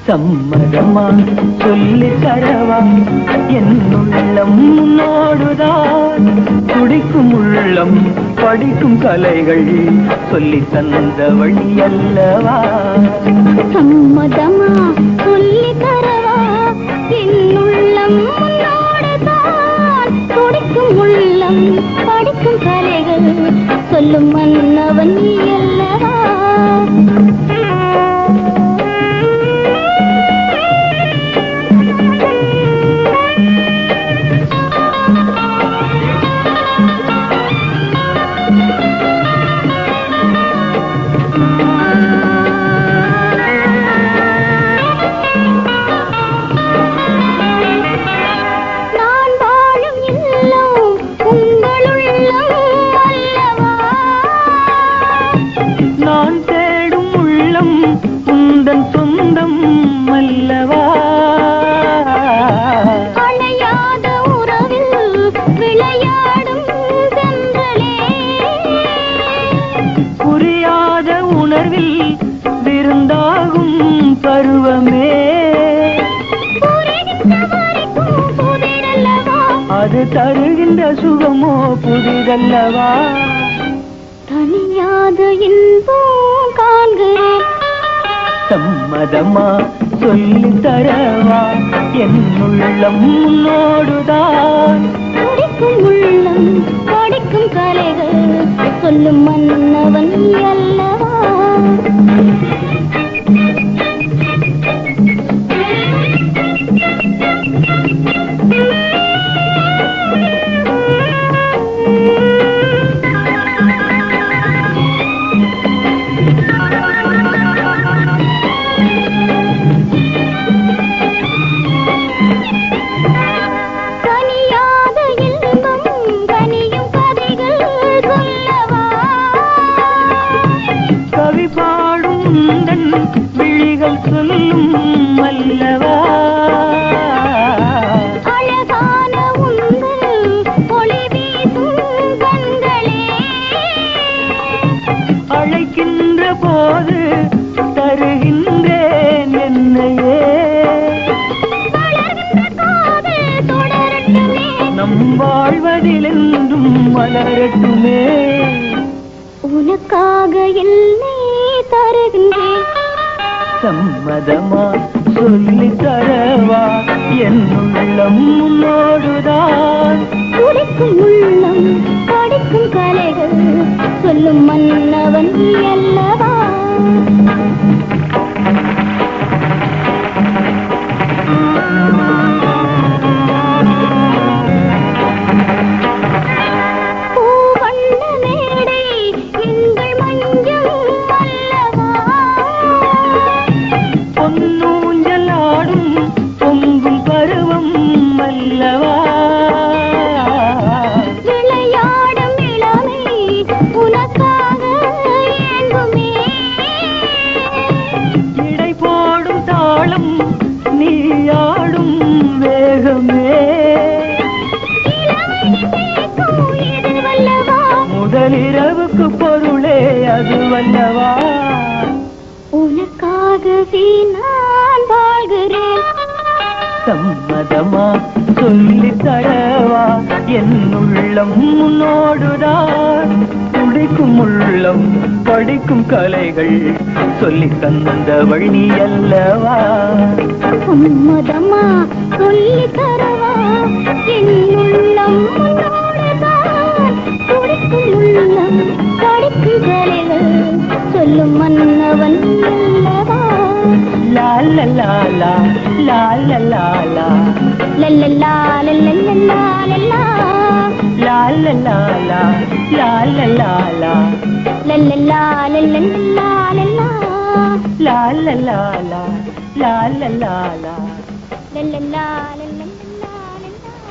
சம்மதமா சொல்லி தரவா என் உள்ளம் உன்னோடுதான் துடிக்கும் உள்ளம் படிக்கும் கலைகள் சொல்லி தந்த வழி அல்லவா சம்மதமா சொல்லி தரவா என் உள்ளம் உன்னோடுதான் துடிக்கும் உள்ளம் படிக்கும் கலைகள் சொல்லும் மன்னவன் நீ அல்லவா நான் தேடும் உள்ளம் உந்தன் சொந்தம் அல்லவா அணையாத உறவில் விளையாடும் சென்றலே புரியாத உணர்வில் விருந்தாகும் பருவமே அது தருகின்ற சுகமோ புதிதல்லவா தனியாத இன்பம் காண்கிறேன் சம்மதமா சொல்லி தரவா என் உள்ளம் உன்னோடுதான் துடிக்கும் உள்ளம் படிக்கும் கலைகள் சொல்லும் மன்னவன் அல்லவா கவி பாடும் உந்தன் விழிகள் சொல்லும் அல்லவா அழகான உங்கள் ஒளி வீசும் கண்களே அழைக்கின்ற போது தருகின்றேன் என்னையே நம் வாழ்வதிலென்றும் மலரட்டுமே உனக்காக என்னை தருகின்றேன் சம்மதமா சொல்லி தரவா என் உள்ளம் உன்னோடுதான் துடிக்கும் உள்ளம் படிக்கும் கலைகள் சொல்லும் மன்னவன் அல்லவா பொன்னூஞ்சலாடும் பொங்கும் பருவம் அல்லவா விளையாடும் இளமை உனக்காக ஏங்குமே இடை போடும் தாளம் நீ ஆடும் வேகமே முதலிரவுக்கு பொருளே அதுவல்லவா உனக்காகவே நான் வாழ்கிறேன் சம்மதமா சொல்லி தரவா என் உள்ளம் உன்னோடுதான் துடிக்கும் உள்ளம் படிக்கும் கலைகள் சொல்லி தந்த வழி அல்லவா சம்மதமா சொல்லி தரவா என் உள்ளம் உன்னோடுதான் துடிக்கும் உள்ளம் படிக்கும் கலைகள் சொல்லும் மன்னவன் அல்லவா லா லா லா லா லா லா லா லா லல்லல்லா லல்லல்லா லல்லா லா லா லா லா லா லா லா லா லல்லல்லா லல்லல்லா லல்லா லா லா லா லா லா லா லா லா லல்லல்லா